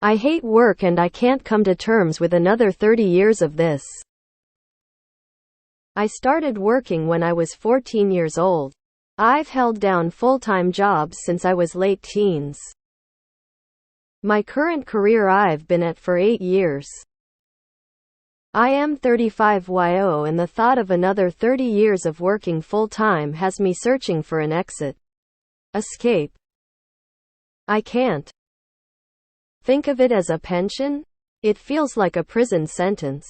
I hate work and I can't come to terms with another 30 years of this. I started working when I was 14 years old. I've held down full-time jobs since I was late teens. My current career I've been at for 8 years. I am 35 and the thought of another 30 years of working full-time has me searching for an exit. Escape. I can't think of it as a pension. It feels like a prison sentence.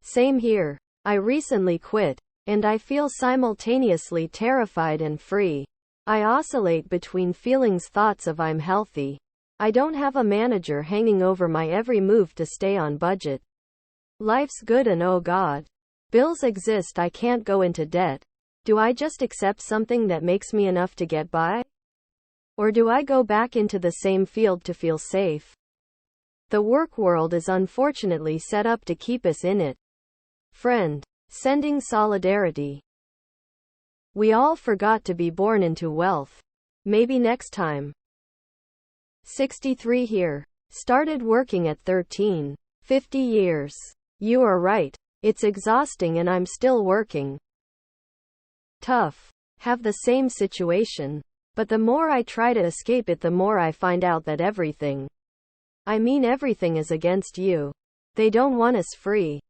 Same here. I recently quit, and I feel simultaneously terrified and free. I oscillate between thoughts of I'm healthy. I don't have a manager hanging over my every move to stay on budget. Life's good and oh God. Bills exist, I can't go into debt. Do I just accept something that makes me enough to get by? Or do I go back into the same field to feel safe? The work world is unfortunately set up to keep us in it. Friend. Sending solidarity. We all forgot to be born into wealth. Maybe next time. 63 here. Started working at 13. 50 years. You are right. It's exhausting and I'm still working. Tough. Have the same situation. But the more I try to escape it, the more I find out that everything is against you. They don't want us free.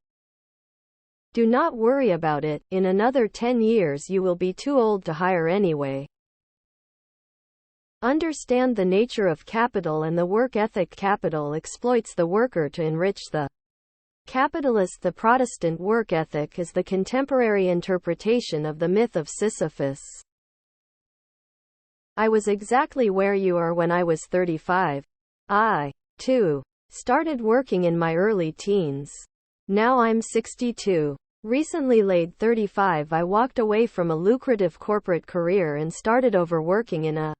Do not worry about it. In another 10 years you will be too old to hire anyway. Understand the nature of capital and the work ethic. Capital exploits the worker to enrich the capitalist. The Protestant work ethic is the contemporary interpretation of the myth of Sisyphus. I was exactly where you are when I was 35. I, too, started working in my early teens. Now I'm 62. Recently laid 35, I walked away from a lucrative corporate career and started over working in a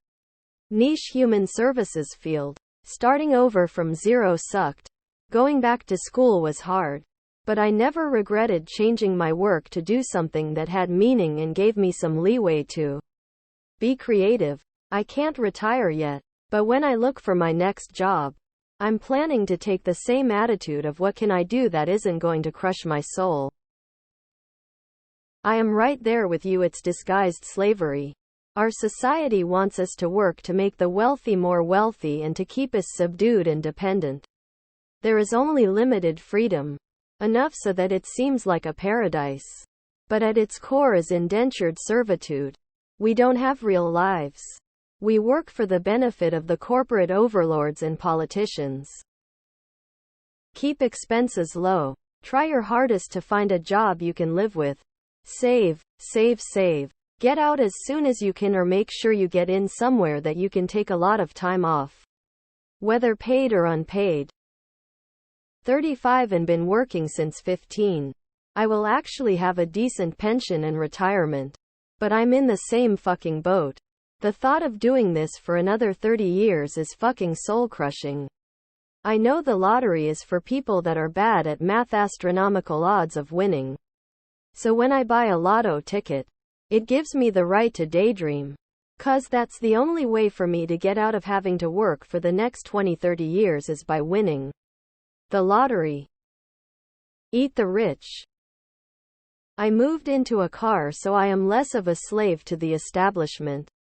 niche human services field. Starting over from zero sucked. Going back to school was hard. But I never regretted changing my work to do something that had meaning and gave me some leeway to be creative. I can't retire yet, but when I look for my next job, I'm planning to take the same attitude of what can I do that isn't going to crush my soul. I am right there with you. It's disguised slavery. Our society wants us to work to make the wealthy more wealthy and to keep us subdued and dependent. There is only limited freedom. Enough so that it seems like a paradise. But at its core is indentured servitude. We don't have real lives. We work for the benefit of the corporate overlords and politicians. Keep expenses low. Try your hardest to find a job you can live with. Save, save, save. Get out as soon as you can, or make sure you get in somewhere that you can take a lot of time off. Whether paid or unpaid. 35 and been working since 15. I will actually have a decent pension and retirement. But I'm in the same fucking boat. The thought of doing this for another 30 years is fucking soul-crushing. I know the lottery is for people that are bad at math, astronomical odds of winning. So when I buy a lotto ticket, it gives me the right to daydream. 'Cause that's the only way for me to get out of having to work for the next 20-30 years is by winning the lottery. Eat the rich. I moved into a car so I am less of a slave to the establishment.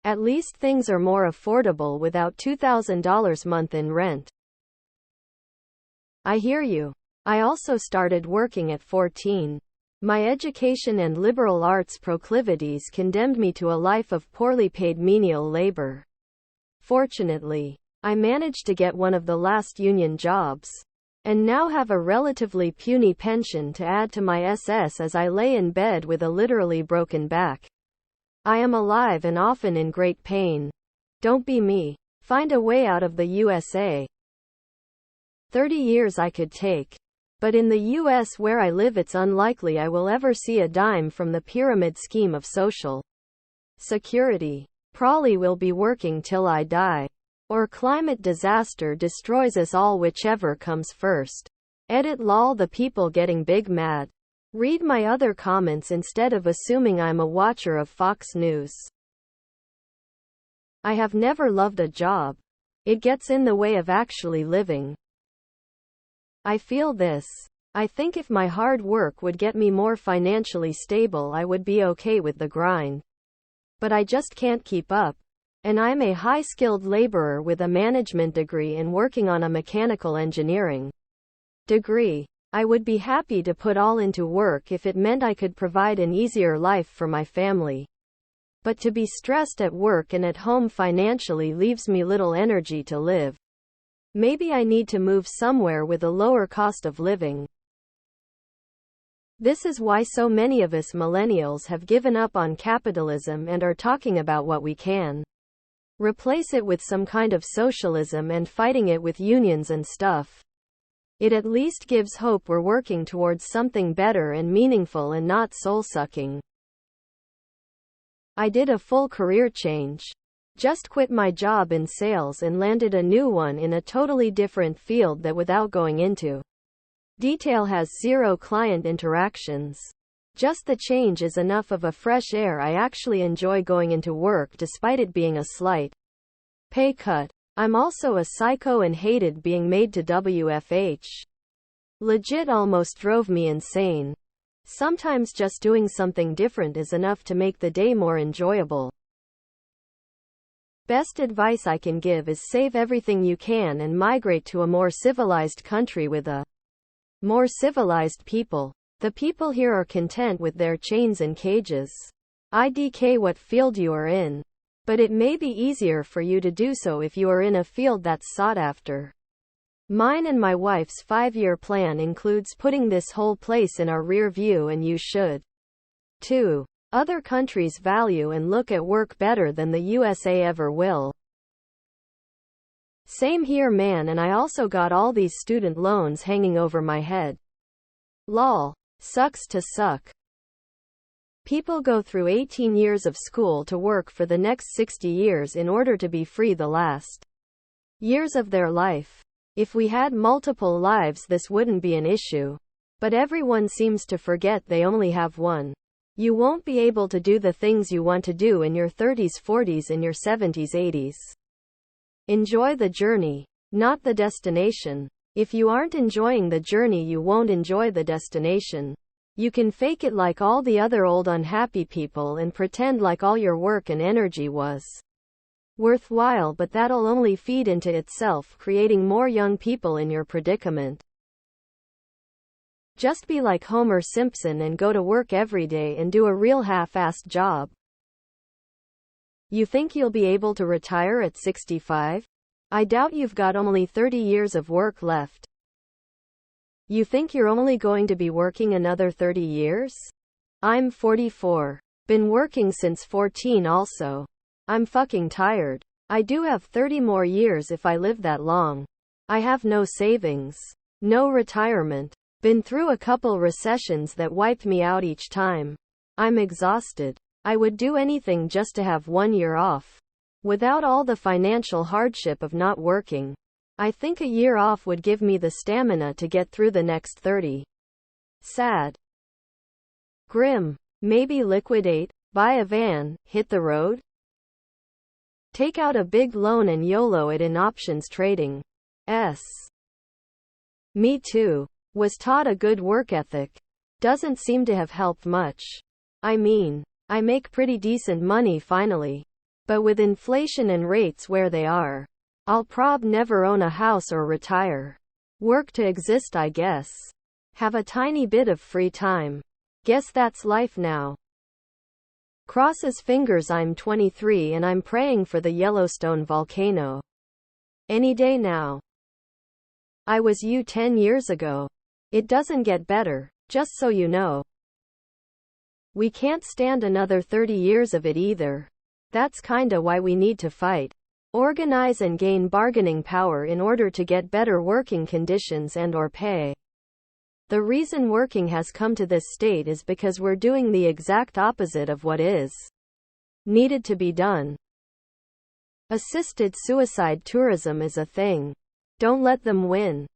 At least things are more affordable without $2,000 month in rent. I hear you. I also started working at 14. My education and liberal arts proclivities condemned me to a life of poorly paid menial labor. Fortunately, I managed to get one of the last union jobs, and now have a relatively puny pension to add to my SS as I lay in bed with a literally broken back. I am alive and often in great pain. Don't be me. Find a way out of the USA. 30 years I could take. But in the US where I live it's unlikely I will ever see a dime from the pyramid scheme of social security. Probably will be working till I die. Or climate disaster destroys us all, whichever comes first. Edit lol, the people getting big mad. Read my other comments instead of assuming I'm a watcher of Fox News. I have never loved a job. It gets in the way of actually living. I feel this. I think if my hard work would get me more financially stable, I would be okay with the grind. But I just can't keep up. And I'm a high-skilled laborer with a management degree and working on a mechanical engineering degree. I would be happy to put all into work if it meant I could provide an easier life for my family. But to be stressed at work and at home financially leaves me little energy to live. Maybe I need to move somewhere with a lower cost of living. This is why so many of us millennials have given up on capitalism and are talking about what we can replace it with some kind of socialism and fighting it with unions and stuff. It at least gives hope we're working towards something better and meaningful and not soul-sucking. I did a full career change. Just quit my job in sales and landed a new one in a totally different field that without going into detail has zero client interactions. Just the change is enough of a fresh air. I actually enjoy going into work despite it being a slight pay cut. I'm also a psycho and hated being made to WFH. Legit almost drove me insane. Sometimes just doing something different is enough to make the day more enjoyable. Best advice I can give is save everything you can and migrate to a more civilized country with a more civilized people. The people here are content with their chains and cages. IDK what field you are in. But it may be easier for you to do so if you are in a field that's sought after. Mine and my wife's 5-year plan includes putting this whole place in our rear view, and you should too. Other countries value and look at work better than the USA ever will. Same here man, and I also got all these student loans hanging over my head. Lol. Sucks to suck. People go through 18 years of school to work for the next 60 years in order to be free the last years of their life. If we had multiple lives, this wouldn't be an issue. But everyone seems to forget they only have one. You won't be able to do the things you want to do in your 30s, 40s, and your 70s, 80s. Enjoy the journey, not the destination. If you aren't enjoying the journey, you won't enjoy the destination. You can fake it like all the other old unhappy people and pretend like all your work and energy was worthwhile, but that'll only feed into itself, creating more young people in your predicament. Just be like Homer Simpson and go to work every day and do a real half-assed job. You think you'll be able to retire at 65? I doubt. You've got only 30 years of work left. You think you're only going to be working another 30 years? I'm 44. Been working since 14 also. I'm fucking tired. I do have 30 more years if I live that long. I have no savings. No retirement. Been through a couple recessions that wiped me out each time. I'm exhausted. I would do anything just to have 1 year off. Without all the financial hardship of not working. I think a year off would give me the stamina to get through the next 30. Sad. Grim. Maybe liquidate, buy a van, hit the road? Take out a big loan and YOLO it in options trading. Me too. Was taught a good work ethic. Doesn't seem to have helped much. I mean, I make pretty decent money finally. But with inflation and rates where they are, I'll prob never own a house or retire. Work to exist, I guess. Have a tiny bit of free time. Guess that's life now. Crosses fingers. I'm 23 and I'm praying for the Yellowstone volcano. Any day now. I was you 10 years ago. It doesn't get better, just so you know. We can't stand another 30 years of it either. That's kinda why we need to fight. Organize and gain bargaining power in order to get better working conditions and/or pay. The reason working has come to this state is because we're doing the exact opposite of what is needed to be done. Assisted suicide tourism is a thing. Don't let them win.